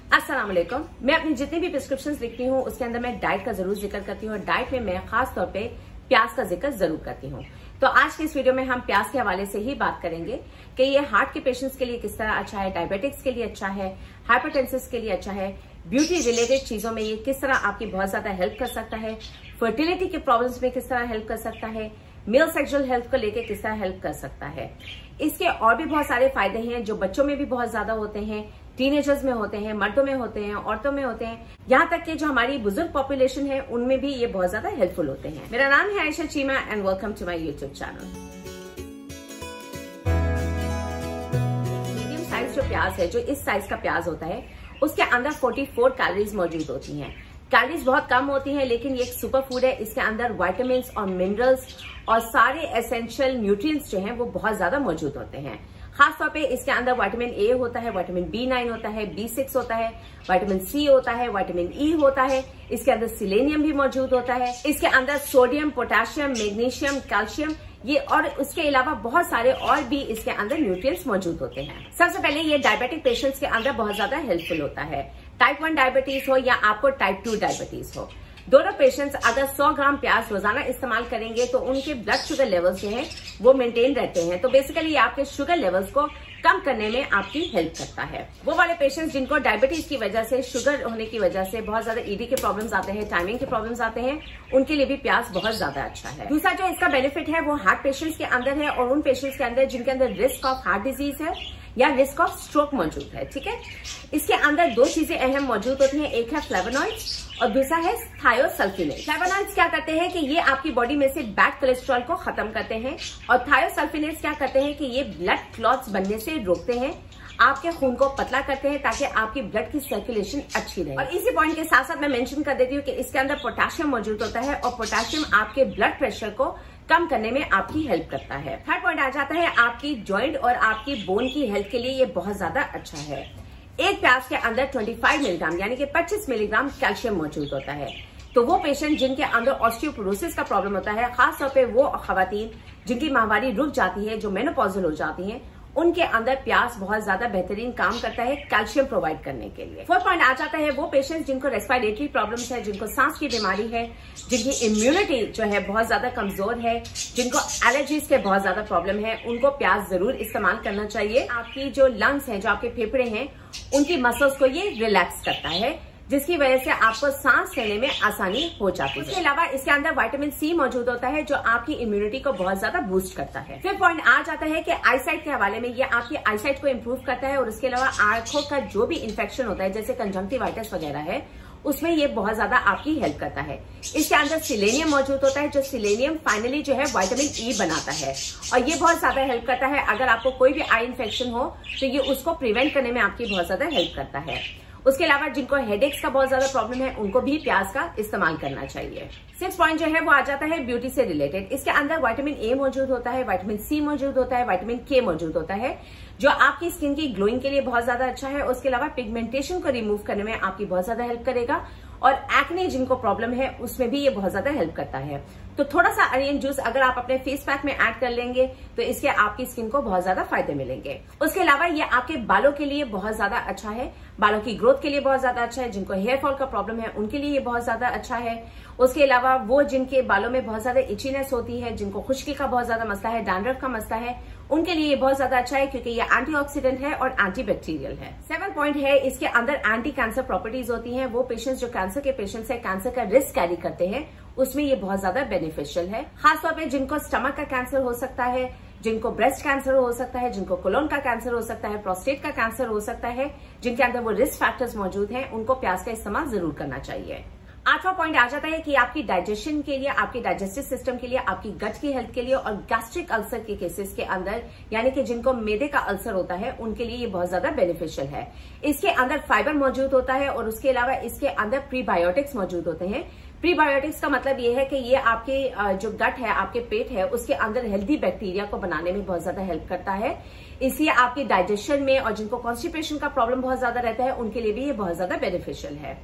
अस्सलाम वालेकुम। मैं अपनी जितनी भी प्रिस्क्रिप्शंस लिखती हूँ उसके अंदर मैं डाइट का जरूर जिक्र करती हूँ और डाइट में मैं खास तौर पे प्याज का जिक्र जरूर करती हूँ। तो आज के इस वीडियो में हम प्याज के हवाले से ही बात करेंगे कि ये हार्ट के पेशेंट्स के लिए किस तरह अच्छा है, डायबिटिक्स के लिए अच्छा है, हाइपरटेंसिस के लिए अच्छा है, ब्यूटी रिलेटेड चीजों में ये किस तरह आपकी बहुत ज्यादा हेल्प कर सकता है, फर्टिलिटी के प्रॉब्लम्स में किस तरह हेल्प कर सकता है, मेल सेक्सुअल हेल्थ को लेकर किस तरह हेल्प कर सकता है। इसके और भी बहुत सारे फायदे हैं जो बच्चों में भी बहुत ज्यादा होते हैं, टीनेजर्स में होते हैं, मर्दों में होते हैं, औरतों में होते हैं, यहाँ तक कि जो हमारी बुजुर्ग पॉपुलेशन है उनमें भी ये बहुत ज्यादा हेल्पफुल होते हैं। मेरा नाम है Ayesha Cheema and welcome to my YouTube channel. Medium size जो प्याज है, जो इस साइज का प्याज होता है, उसके अंदर 44 कैलोरीज मौजूद होती हैं। कैलोरीज बहुत कम होती हैं लेकिन ये एक सुपर फूड है। इसके अंदर विटामिन और मिनरल्स और सारे एसेंशियल न्यूट्रिएंट्स जो हैं वो बहुत ज्यादा मौजूद होते हैं। खासतौर पे इसके अंदर विटामिन ए होता है, विटामिन B9 होता है, B6 होता है, विटामिन सी होता है, विटामिन ई होता है। इसके अंदर सिलेनियम भी मौजूद होता है। इसके अंदर सोडियम, पोटेशियम, मैग्नीशियम, कैल्शियम ये और उसके अलावा बहुत सारे और भी इसके अंदर न्यूट्रिएंट्स मौजूद होते हैं। सबसे पहले ये डायबिटिक पेशेंट्स के अंदर बहुत ज्यादा हेल्पफुल होता है। टाइप 1 डायबिटीज हो या आपको टाइप 2 डायबिटीज हो, दोनों पेशेंट्स अगर 100 ग्राम प्याज रोजाना इस्तेमाल करेंगे तो उनके ब्लड शुगर लेवल्स जो हैं वो मेंटेन रहते हैं। तो बेसिकली ये आपके शुगर लेवल्स को कम करने में आपकी हेल्प करता है। वो वाले पेशेंट्स जिनको डायबिटीज की वजह से, शुगर होने की वजह से बहुत ज्यादा ईडी के प्रॉब्लम्स आते हैं, टाइमिंग के प्रॉब्लम्स आते हैं, उनके लिए भी प्याज बहुत ज्यादा अच्छा है। दूसरा जो इसका बेनिफिट है वो हार्ट पेशेंट्स के अंदर है और उन पेशेंट्स के अंदर जिनके अंदर रिस्क ऑफ हार्ट डिजीज है या रिस्क ऑफ स्ट्रोक मौजूद है। ठीक है, इसके अंदर दो चीजें अहम मौजूद होती हैं, एक है फ्लेवोनॉइड्स और दूसरा है थायोसल्फिनेट्स। फ्लेवोनॉइड्स क्या करते हैं कि ये आपकी बॉडी में से बैड कोलेस्ट्रॉल को खत्म करते हैं और थायोसल्फिनेट्स क्या करते हैं कि ये ब्लड क्लॉट्स बनने से रोकते हैं, आपके खून को पतला करते हैं ताकि आपकी ब्लड की सर्कुलेशन अच्छी रहे। और इसी पॉइंट के साथ साथ मैं मेंशन कर देती हूँ कि इसके अंदर पोटेशियम मौजूद होता है और पोटेशियम आपके ब्लड प्रेशर को कम करने में आपकी हेल्प करता है। थर्ड पॉइंट आ जाता है आपकी जॉइंट और आपकी बोन की हेल्थ के लिए ये बहुत ज्यादा अच्छा है। एक प्याज के अंदर 25 मिलीग्राम यानी कि 25 मिलीग्राम कैल्शियम मौजूद होता है। तो वो पेशेंट जिनके अंदर ऑस्टियोपोरोसिस का प्रॉब्लम होता है, खासतौर पे वो खवातीन जिनकी माहवारी रुक जाती है, जो मेनोपॉजल हो जाती हैं, उनके अंदर प्याज बहुत ज्यादा बेहतरीन काम करता है कैल्शियम प्रोवाइड करने के लिए। फोर्थ पॉइंट आ जाता है वो पेशेंट्स जिनको रेस्पिरेटरी प्रॉब्लम्स है, जिनको सांस की बीमारी है, जिनकी इम्यूनिटी जो है बहुत ज्यादा कमजोर है, जिनको एलर्जीज के बहुत ज्यादा प्रॉब्लम है, उनको प्याज जरूर इस्तेमाल करना चाहिए। आपकी जो लंग्स हैं, जो आपके फेफड़े हैं, उनकी मसल्स को ये रिलैक्स करता है जिसकी वजह से आपको सांस लेने में आसानी हो जाती है। इसके अलावा इसके अंदर विटामिन सी मौजूद होता है जो आपकी इम्यूनिटी को बहुत ज्यादा बूस्ट करता है। फिर पॉइंट आ जाता है कि आईसाइट के हवाले में ये आपकी आईसाइट को इम्प्रूव करता है और उसके अलावा आंखों का जो भी इन्फेक्शन होता है जैसे कंजंक्टिवाइटिस वगैरह है उसमें ये बहुत ज्यादा आपकी हेल्प करता है। इसके अंदर सिलेनियम मौजूद होता है जो सिलेनियम फाइनली जो है विटामिन ई बनाता है और ये बहुत ज्यादा हेल्प करता है। अगर आपको कोई भी आई इन्फेक्शन हो तो ये उसको प्रिवेंट करने में आपकी बहुत ज्यादा हेल्प करता है। उसके अलावा जिनको हेडेक्स का बहुत ज्यादा प्रॉब्लम है उनको भी प्याज का इस्तेमाल करना चाहिए। 6 पॉइंट जो है वो आ जाता है ब्यूटी से रिलेटेड। इसके अंदर विटामिन ए मौजूद होता है, विटामिन सी मौजूद होता है, विटामिन के मौजूद होता है जो आपकी स्किन की ग्लोइंग के लिए बहुत ज्यादा अच्छा है। उसके अलावा पिगमेंटेशन को रिमूव करने में आपकी बहुत ज्यादा हेल्प करेगा और एक्ने जिनको प्रॉब्लम है उसमें भी ये बहुत ज्यादा हेल्प करता है। तो थोड़ा सा अनियन जूस अगर आप अपने फेस पैक में ऐड कर लेंगे तो इसके आपकी स्किन को बहुत ज्यादा फायदे मिलेंगे। उसके अलावा ये आपके बालों के लिए बहुत ज्यादा अच्छा है, बालों की ग्रोथ के लिए बहुत ज्यादा अच्छा है, जिनको हेयर फॉल का प्रॉब्लम है उनके लिए ये बहुत ज्यादा अच्छा है। उसके अलावा वो जिनके बालों में बहुत ज्यादा इचीनेस होती है, जिनको खुश्की का बहुत ज्यादा मसला है, डैंड्रफ का मसला है, उनके लिए ये बहुत ज्यादा अच्छा है क्योंकि ये एंटीऑक्सीडेंट है और एंटीबैक्टीरियल है। 7 पॉइंट है इसके अंदर एंटी कैंसर प्रॉपर्टीज होती हैं। वो पेशेंट्स जो कैंसर के पेशेंट्स है, कैंसर का रिस्क कैरी करते हैं, उसमें ये बहुत ज्यादा बेनिफिशियल है। खासतौर पे जिनको स्टमक का कैंसर हो सकता है, जिनको ब्रेस्ट कैंसर हो सकता है, जिनको कोलोन का कैंसर हो सकता है, प्रोस्टेट का कैंसर हो सकता है, जिनके अंदर वो रिस्क फैक्टर्स मौजूद हैं, उनको प्याज का इस्तेमाल जरूर करना चाहिए। 8वां पॉइंट आ जाता है कि आपकी डाइजेशन के लिए, आपकी डाइजेस्टिव सिस्टम के लिए, आपकी गट की हेल्थ के लिए और गैस्ट्रिक अल्सर के केसेस के अंदर यानी कि जिनको मैदे का अल्सर होता है उनके लिए ये बहुत ज्यादा बेनिफिशियल है। इसके अंदर फाइबर मौजूद होता है और उसके अलावा इसके अंदर प्रीबायोटिक्स मौजूद होते हैं। प्रीबायोटिक्स का मतलब ये है कि ये आपके जो गट है, आपके पेट है, उसके अंदर हेल्दी बैक्टीरिया को बनाने में बहुत ज्यादा हेल्प करता है। इसलिए आपके डाइजेशन में और जिनको कॉन्स्टिपेशन का प्रॉब्लम बहुत ज्यादा रहता है उनके लिए भी ये बहुत ज्यादा बेनिफिशियल है।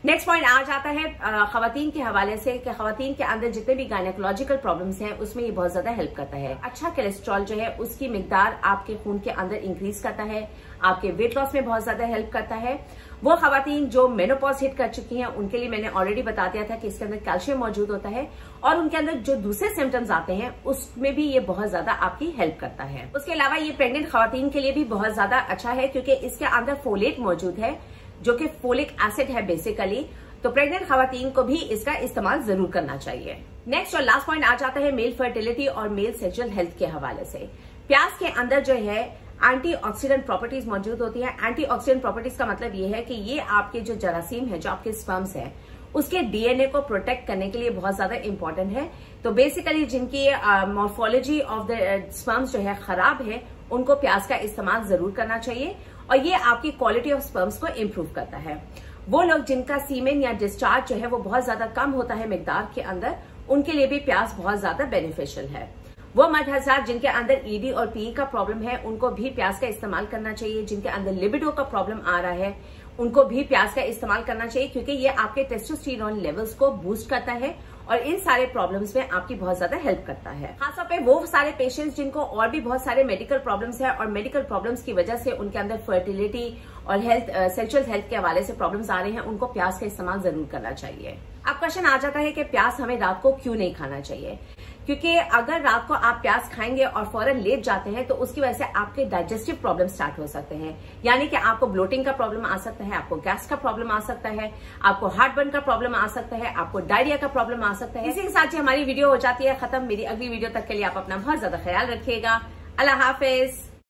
नेक्स्ट पॉइंट आ जाता है खवातीन के हवाले से कि खवातीन के अंदर जितने भी गायनेकोलॉजिकल प्रॉब्लम्स हैं उसमें ये बहुत ज्यादा हेल्प करता है। अच्छा कोलेस्ट्रॉल जो है उसकी मिकदार आपके खून के अंदर इंक्रीज करता है, आपके वेट लॉस में बहुत ज्यादा हेल्प करता है। वो खवातीन जो मेनोपॉज हिट कर चुकी हैं उनके लिए मैंने ऑलरेडी बता दिया था कि इसके अंदर कैल्शियम मौजूद होता है और उनके अंदर जो दूसरे सिम्टम्स आते हैं उसमें भी ये बहुत ज्यादा आपकी हेल्प करता है। उसके अलावा ये प्रेग्नेंट खवातीन के लिए भी बहुत ज्यादा अच्छा है क्योंकि इसके अंदर फोलेट मौजूद है जो कि फोलिक एसिड है बेसिकली, तो प्रेग्नेंट खवातीन को भी इसका इस्तेमाल जरूर करना चाहिए। नेक्स्ट और लास्ट पॉइंट आ जाता है मेल फर्टिलिटी और मेल सेक्सुअल हेल्थ के हवाले से। प्याज के अंदर जो है एंटीऑक्सीडेंट प्रॉपर्टीज मौजूद होती है। एंटीऑक्सीडेंट प्रॉपर्टीज का मतलब ये है कि ये आपके जो जरासीम है, जो आपके स्पर्म्स है, उसके डीएनए को प्रोटेक्ट करने के लिए बहुत ज्यादा इंपॉर्टेंट है। तो बेसिकली जिनकी मॉर्फोलॉजी ऑफ द स्पर्म्स जो है खराब है उनको प्याज का इस्तेमाल जरूर करना चाहिए और ये आपकी क्वालिटी ऑफ स्पर्म्स को इम्प्रूव करता है। वो लोग जिनका सीमेन या डिस्चार्ज जो है वो बहुत ज्यादा कम होता है मिकदार के अंदर, उनके लिए भी प्याज बहुत ज्यादा बेनिफिशियल है। वो मर्द हज़रात जिनके अंदर ईडी और पी का प्रॉब्लम है उनको भी प्याज का इस्तेमाल करना चाहिए। जिनके अंदर लिबिडो का प्रॉब्लम आ रहा है उनको भी प्याज का इस्तेमाल करना चाहिए क्योंकि ये आपके टेस्टोस्टेरोन लेवल्स को बूस्ट करता है और इन सारे प्रॉब्लम्स में आपकी बहुत ज्यादा हेल्प करता है। खासतौर पे वो सारे पेशेंट्स जिनको और भी बहुत सारे मेडिकल प्रॉब्लम्स है और मेडिकल प्रॉब्लम्स की वजह से उनके अंदर फर्टिलिटी और हेल्थ सेक्सुअल हेल्थ के हवाले से प्रॉब्लम्स आ रहे हैं, उनको प्याज का इस्तेमाल जरूर करना चाहिए। अब क्वेश्चन आ जाता है कि प्याज हमें रात को क्यों नहीं खाना चाहिए? क्योंकि अगर रात को आप प्याज खाएंगे और फौरन लेट जाते हैं तो उसकी वजह से आपके डाइजेस्टिव प्रॉब्लम स्टार्ट हो सकते हैं, यानी कि आपको ब्लोटिंग का प्रॉब्लम आ सकता है, आपको गैस का प्रॉब्लम आ सकता है, आपको हार्टबर्न का प्रॉब्लम आ सकता है, आपको डायरिया का प्रॉब्लम आ सकता है। इसी के साथ ही हमारी वीडियो हो जाती है खत्म। मेरी अगली वीडियो तक के लिए आप अपना बहुत ज्यादा ख्याल रखिएगा। अल्लाह हाफिज।